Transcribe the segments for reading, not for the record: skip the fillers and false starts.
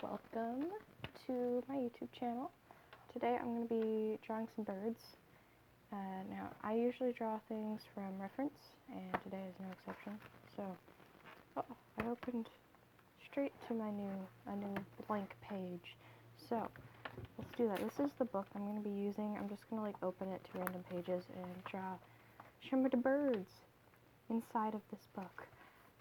welcome to my YouTube channel. Today I'm going to be drawing some birds. Now, I usually draw things from reference, and today is no exception. So, I opened straight to a new blank page. So, let's do that. This is the book I'm going to be using. I'm just going to open it to random pages and draw some of the birds inside of this book,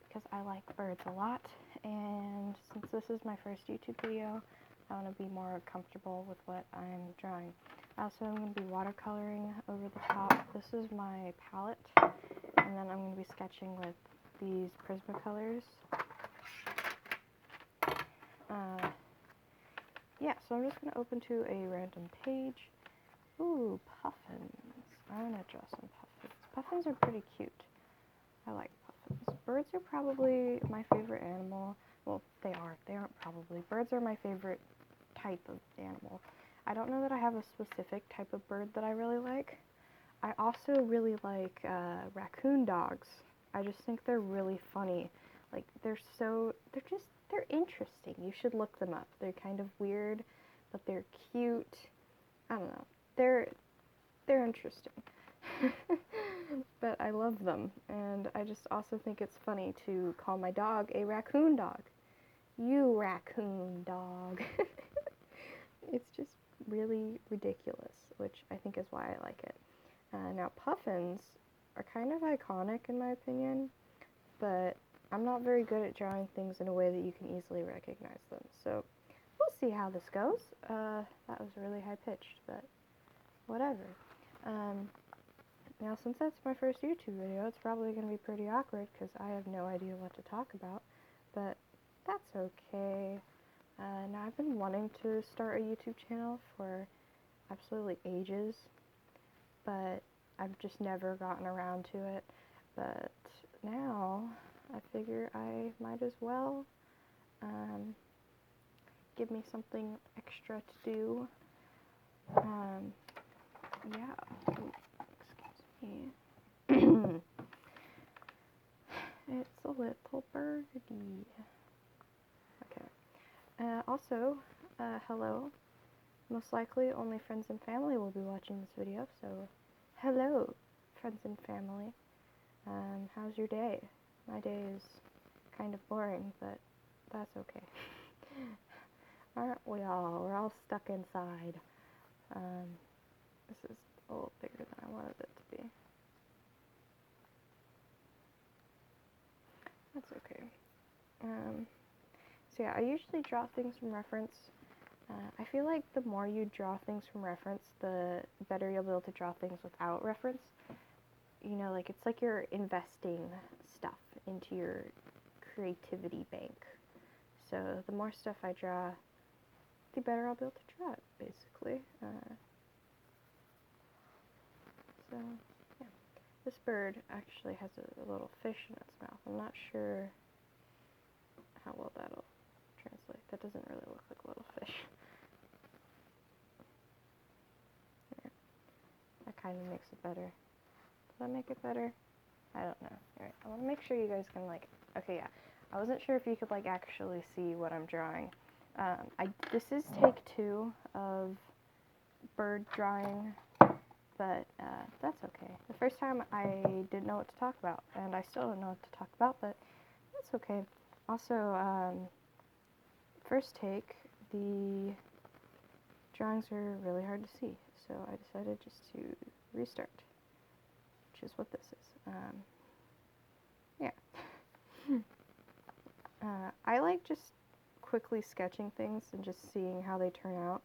because I like birds a lot, and since this is my first YouTube video, I want to be more comfortable with what I'm drawing. Also, I'm going to be watercoloring over the top. This is my palette, and then I'm going to be sketching with these Prismacolors. So I'm just going to open to a random page. Ooh, puffins. I'm going to draw some puffins. Puffins are pretty cute. I like puffins. Birds are probably my favorite animal. Well, they aren't probably. Birds are my favorite type of animal. I don't know that I have a specific type of bird that I really like. I also really like raccoon dogs. I just think they're really funny. They're interesting. You should look them up. They're kind of weird, but they're cute. I don't know. They're interesting. But I love them, and I just also think it's funny to call my dog a raccoon dog. You raccoon dog. It's just really ridiculous, which I think is why I like it. Now, puffins are kind of iconic in my opinion, but I'm not very good at drawing things in a way that you can easily recognize them. So we'll see how this goes. That was really high-pitched, but whatever. Now, since that's my first YouTube video, it's probably going to be pretty awkward because I have no idea what to talk about, but that's okay. Now, I've been wanting to start a YouTube channel for absolutely ages, but I've just never gotten around to it. But now, I figure I might as well give me something extra to do. Yeah. It's a little birdie. Okay. Also, hello. Most likely only friends and family will be watching this video, so hello, friends and family. How's your day? My day is kind of boring, but that's okay. Aren't we all? We're all stuck inside. This is a little bigger than I wanted it to be. That's okay. So yeah, I usually draw things from reference. I feel like the more you draw things from reference, the better you'll be able to draw things without reference. You know, it's like you're investing stuff into your creativity bank. So the more stuff I draw, the better I'll be able to draw it, basically. So, yeah. This bird actually has a little fish in its mouth. I'm not sure how well that'll translate. That doesn't really look like a little fish. There. That kind of makes it better. Does that make it better? I don't know. Alright, I want to make sure you guys can, okay, yeah. I wasn't sure if you could, actually see what I'm drawing. This is take 2 of bird drawing, but that's okay. The first time I didn't know what to talk about, and I still don't know what to talk about, but that's okay. Also, first take, the drawings are really hard to see, so I decided just to restart, which is what this is. Yeah. I like just quickly sketching things and just seeing how they turn out.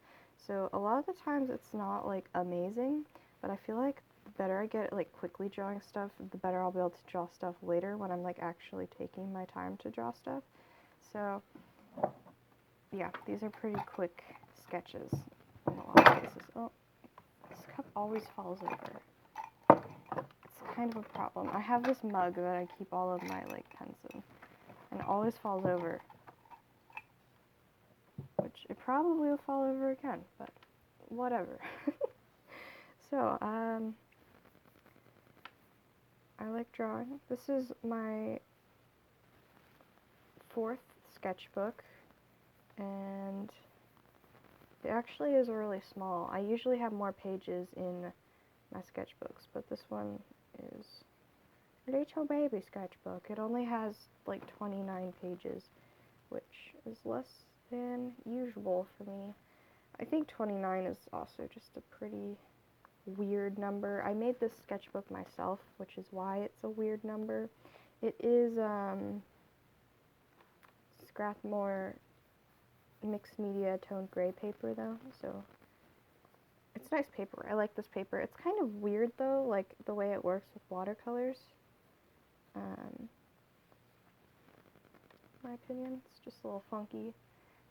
So a lot of the times it's not amazing, but I feel like the better I get at quickly drawing stuff, the better I'll be able to draw stuff later when I'm actually taking my time to draw stuff. So yeah, these are pretty quick sketches in a lot of cases. Oh, this cup always falls over. It's kind of a problem. I have this mug that I keep all of my pens in, and it always falls over. Which it probably will fall over again, but whatever. So, I like drawing. This is my 4th sketchbook, and it actually is really small. I usually have more pages in my sketchbooks, but this one is a little baby sketchbook. It only has like 29 pages, which is less than usual for me. I think 29 is also just a pretty weird number. I made this sketchbook myself, which is why it's a weird number. It is Strathmore mixed media toned gray paper though, so it's nice paper. I like this paper. It's kind of weird though, like the way it works with watercolors. My opinion, it's just a little funky,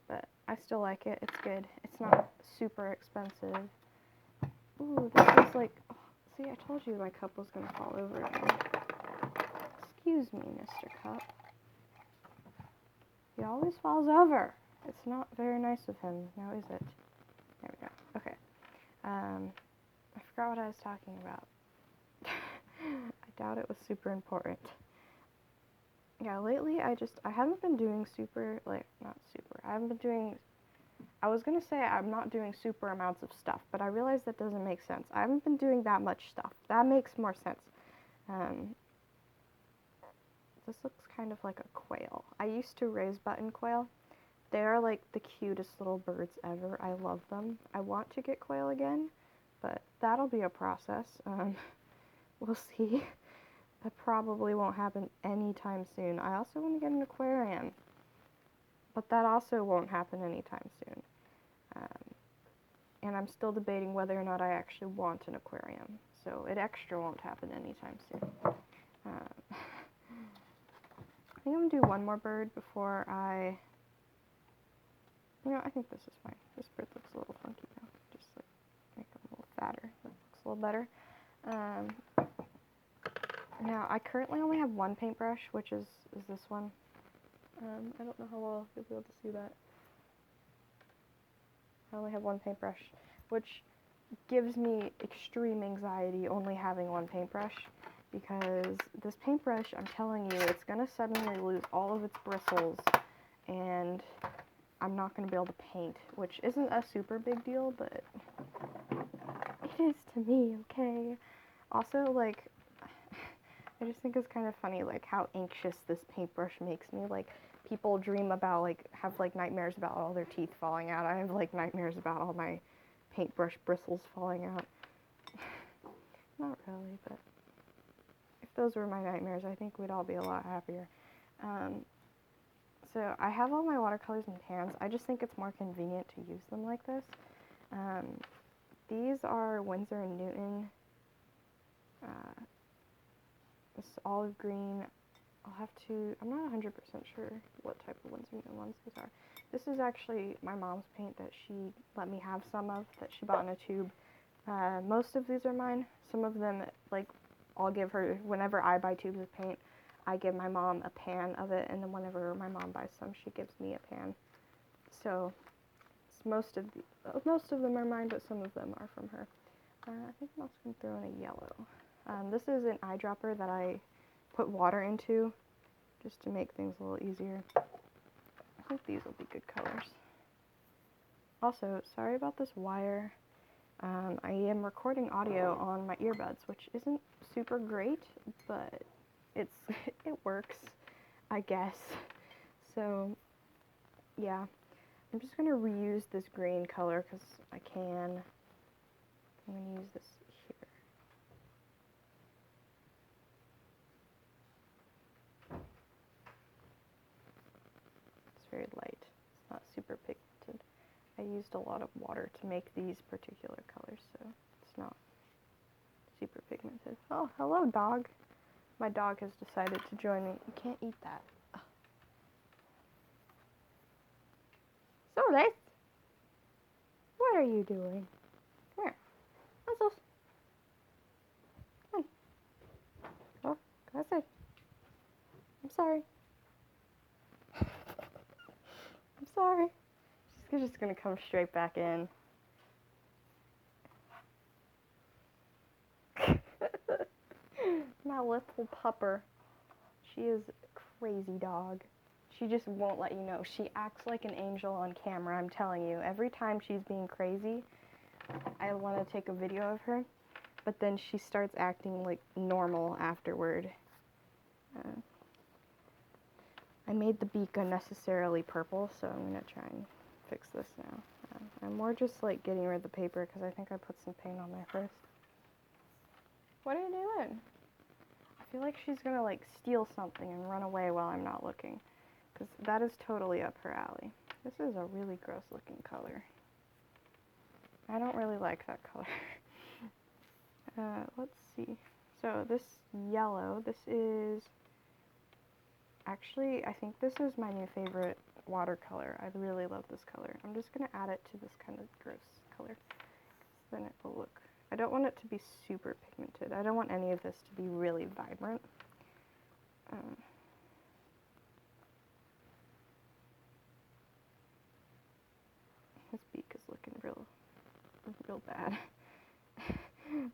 but I still like it. It's good. It's not super expensive. Ooh, this is like, oh, see, I told you my cup was gonna fall over again. Excuse me, Mr. Cup. He always falls over. It's not very nice of him, now is it? There we go. Okay. I forgot what I was talking about. I doubt it was super important. Yeah, lately I haven't been doing super, like, not super, I haven't been doing, I was gonna say I'm not doing super amounts of stuff, but I realized that doesn't make sense. I haven't been doing that much stuff. That makes more sense. This looks kind of like a quail. I used to raise button quail. They are like the cutest little birds ever. I love them. I want to get quail again, but that'll be a process. We'll see. That probably won't happen anytime soon. I also want to get an aquarium, but that also won't happen anytime soon. And I'm still debating whether or not I actually want an aquarium, so it extra won't happen anytime soon. I think I'm going to do one more bird before I... You know, I think this is fine. This bird looks a little funky now. Just like make him a little fatter. That looks a little better. Now, I currently only have one paintbrush, which is this one. I don't know how well you'll be able to see that. I only have one paintbrush, which gives me extreme anxiety only having one paintbrush, because this paintbrush, I'm telling you, it's going to suddenly lose all of its bristles, and I'm not going to be able to paint, which isn't a super big deal, but it is to me, okay? Also, like, I just think it's kind of funny, like, how anxious this paintbrush makes me. Like, people dream about, like, have, like, nightmares about all their teeth falling out. I have, like, nightmares about all my paintbrush bristles falling out. Not really, but if those were my nightmares, I think we'd all be a lot happier. So I have all my watercolors in pans. I just think it's more convenient to use them like this. These are Winsor & Newton. This olive green. I'm not 100% sure what type of Winsor & Newton ones these are. This is actually my mom's paint that she let me have some of, that she bought in a tube. Most of these are mine. Some of them, like, I'll give her, whenever I buy tubes of paint, I give my mom a pan of it, and then whenever my mom buys some, she gives me a pan. So, most of them are mine, but some of them are from her. I think I'm also going to throw in a yellow. This is an eyedropper that I put water into, just to make things a little easier. I think these will be good colors. Also, sorry about this wire. I am recording audio on my earbuds, which isn't super great, but it works, I guess. So, yeah. I'm just going to reuse this green color because I can. I'm going to use this here. It's very light. It's not super pigmented. I used a lot of water to make these particular colors, so it's not super pigmented. Oh, hello, dog. My dog has decided to join me. You can't eat that. Ugh. So, Lace, what are you doing? Come here. Muscles. Come on. Oh, go outside. I'm sorry. I'm sorry. She's just gonna come straight back in. My little pupper. She is a crazy dog. She just won't let you know. She acts like an angel on camera, I'm telling you. Every time she's being crazy, I want to take a video of her, but then she starts acting like normal afterward. I made the beak unnecessarily purple, so I'm going to try and fix this now. I'm more just like getting rid of the paper because I think I put some paint on there first. What are you doing? I feel like she's going to like steal something and run away while I'm not looking, because that is totally up her alley. This is a really gross looking color. I don't really like that color. Let's see. So this yellow, this is, actually, I think this is my new favorite watercolor. I really love this color. I'm just going to add it to this kind of gross color. Then it will look, I don't want it to be super pigmented. I don't want any of this to be really vibrant. This beak is looking real bad.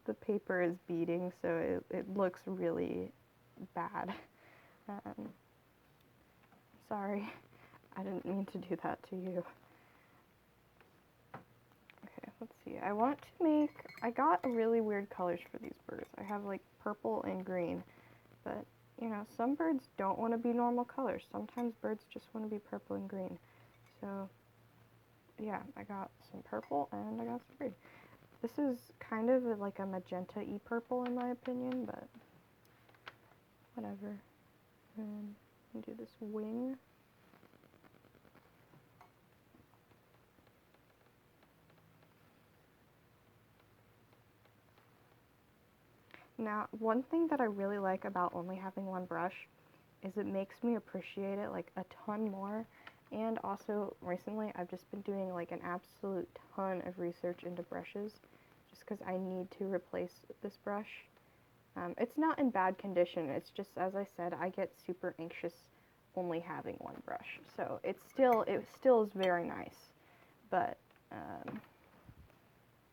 The paper is beading, so it looks really bad. Sorry, I didn't mean to do that to you. Okay, let's see. I got really weird colors for these birds. I have like purple and green, but you know, some birds don't want to be normal colors. Sometimes birds just want to be purple and green. So yeah, I got some purple and I got some green. This is kind of like a magenta-y purple in my opinion, but whatever. And do this wing. Now, one thing that I really like about only having one brush is it makes me appreciate it like a ton more. And also, recently, I've just been doing like an absolute ton of research into brushes, just because I need to replace this brush. It's not in bad condition, it's just, as I said, I get super anxious only having one brush. So it still is very nice, but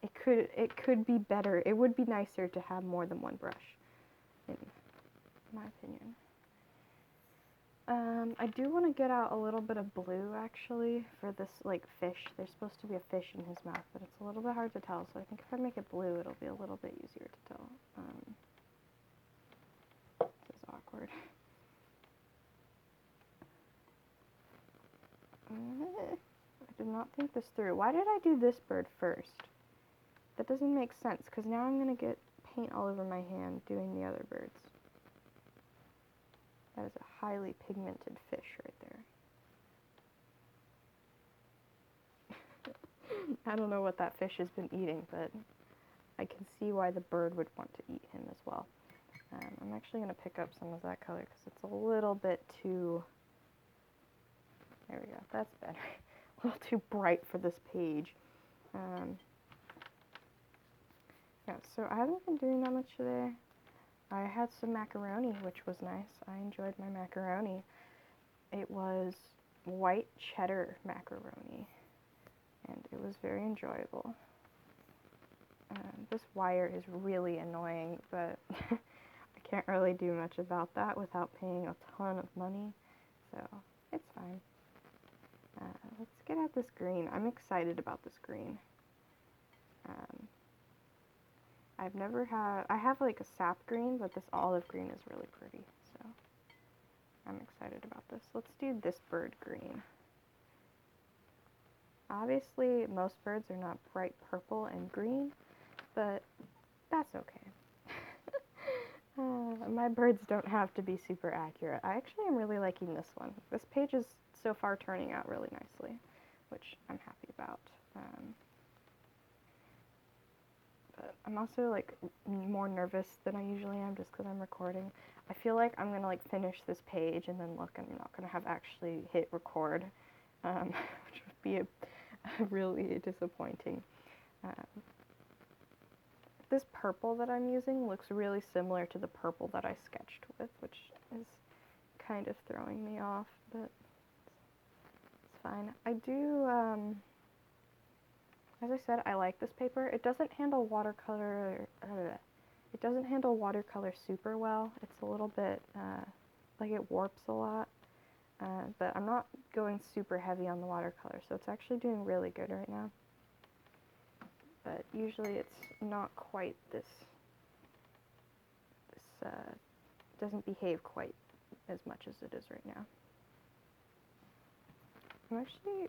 it could be better. It would be nicer to have more than one brush, in my opinion. I do want to get out a little bit of blue, actually, for this, like, fish. There's supposed to be a fish in his mouth, but it's a little bit hard to tell, so I think if I make it blue, it'll be a little bit easier to tell. This is awkward. I did not think this through. Why did I do this bird first? That doesn't make sense, because now I'm going to get paint all over my hand doing the other birds. That is a highly pigmented fish right there. I don't know what that fish has been eating, but I can see why the bird would want to eat him as well. I'm actually going to pick up some of that color because it's a little bit too... There we go, that's better. A little too bright for this page. Yeah, so I haven't been doing that much today. I had some macaroni, which was nice. I enjoyed my macaroni. It was white cheddar macaroni, and it was very enjoyable. This wire is really annoying, but I can't really do much about that without paying a ton of money, so it's fine. Let's get at this green. I'm excited about this green. I have like a sap green, but this olive green is really pretty, so I'm excited about this. Let's do this bird green. Obviously, most birds are not bright purple and green, but that's okay. My birds don't have to be super accurate. I actually am really liking this one. This page is so far turning out really nicely, which I'm happy about. But I'm also like more nervous than I usually am just because I'm recording. I feel like I'm gonna like finish this page and then look, and I'm not gonna have actually hit record, which would be really disappointing. This purple that I'm using looks really similar to the purple that I sketched with, which is kind of throwing me off, but it's fine. I do, as I said, I like this paper. It doesn't handle watercolor, super well. It's a little bit, like it warps a lot. but I'm not going super heavy on the watercolor, so it's actually doing really good right now. But usually it's not quite this doesn't behave quite as much as it is right now. I'm actually,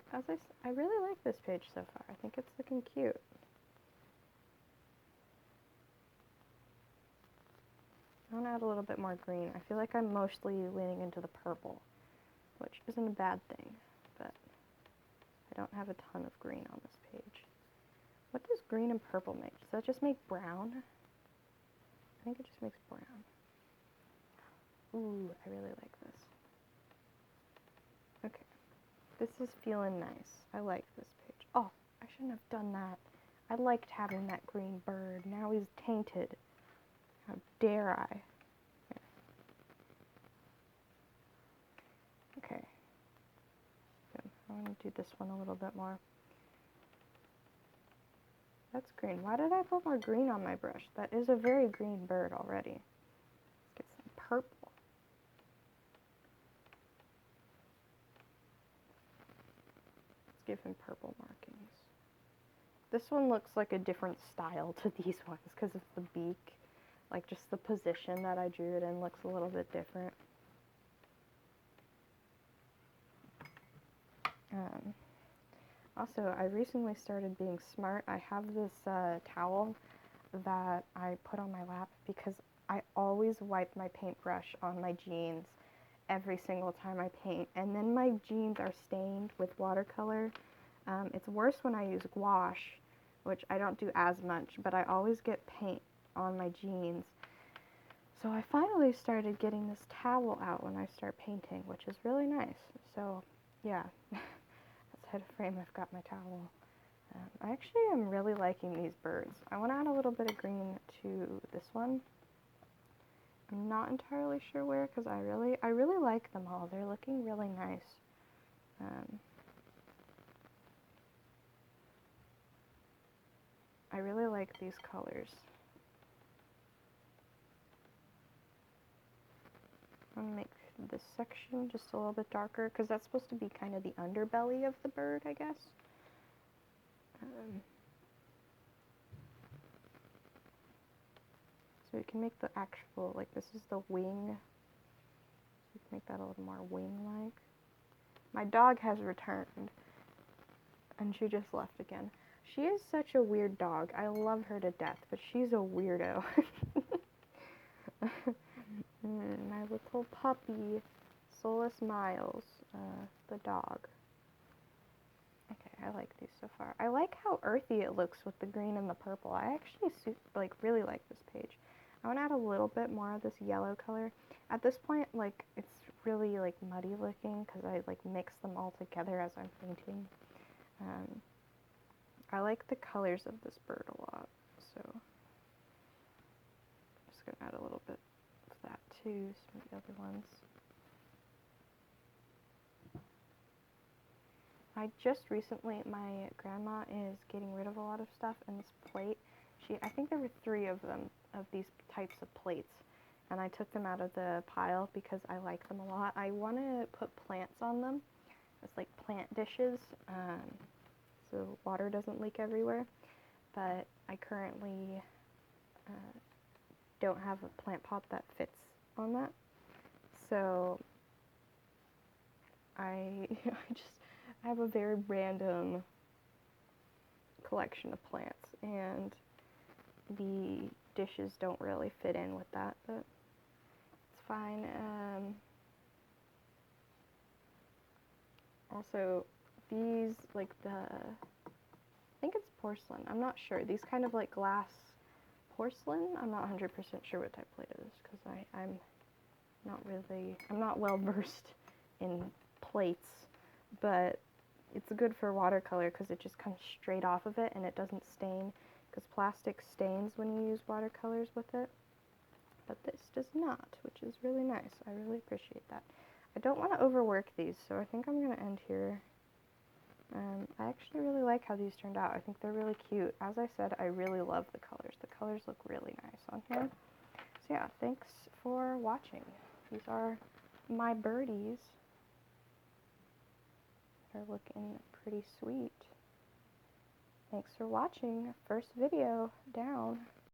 I really like this page so far. I think it's looking cute. I want to add a little bit more green. I feel like I'm mostly leaning into the purple, which isn't a bad thing, but I don't have a ton of green on this page. What does green and purple make? Does that just make brown? I think it just makes brown. Ooh, I really like this. Okay, this is feeling nice. I like this page. Oh, I shouldn't have done that. I liked having that green bird. Now he's tainted. How dare I? Okay. Good. I want to do this one a little bit more. That's green. Why did I put more green on my brush? That is a very green bird already. Let's get some purple. Let's give him purple markings. This one looks like a different style to these ones because of the beak. Like just the position that I drew it in looks a little bit different. Also, I recently started being smart. I have this towel that I put on my lap because I always wipe my paintbrush on my jeans every single time I paint. And then my jeans are stained with watercolor. It's worse when I use gouache, which I don't do as much, but I always get paint on my jeans. So I finally started getting this towel out when I start painting, which is really nice. So, yeah. Head frame, I've got my towel. I actually am really liking these birds. I want to add a little bit of green to this one. I'm not entirely sure where because I really like them all. They're looking really nice. I really like these colors. I'm going to make this section just a little bit darker because that's supposed to be kind of the underbelly of the bird, I guess. So we can make the actual, like this is the wing. So we can make that a little more wing-like. My dog has returned and she just left again. She is such a weird dog. I love her to death, but she's a weirdo. My little puppy, Solus Miles, the dog. Okay, I like these so far. I like how earthy it looks with the green and the purple. I actually really like this page. I want to add a little bit more of this yellow color. At this point, like, it's really like muddy looking because I like mix them all together as I'm painting. I like the colors of this bird a lot, so I'm just gonna add a little bit of that too, some of the other ones. I just recently, my grandma is getting rid of a lot of stuff in this plate. I think there were 3 of them, of these types of plates, and I took them out of the pile because I like them a lot. I want to put plants on them. It's like plant dishes, so water doesn't leak everywhere, but I currently don't have a plant pot that fits on that, so I have a very random collection of plants, and the dishes don't really fit in with that, but it's fine. Also, these, like I think it's porcelain, I'm not sure, these kind of like glass porcelain, I'm not 100% sure what type plate it is, because I'm not well versed in plates, but it's good for watercolor because it just comes straight off of it and it doesn't stain, because plastic stains when you use watercolors with it, but this does not, which is really nice. I really appreciate that. I don't want to overwork these, so I think I'm going to end here. I actually really like how these turned out. I think they're really cute. As I said, I really love the colors. The colors look really nice on here. So yeah, thanks for watching. These are my birdies. are looking pretty sweet. Thanks for watching. First video down.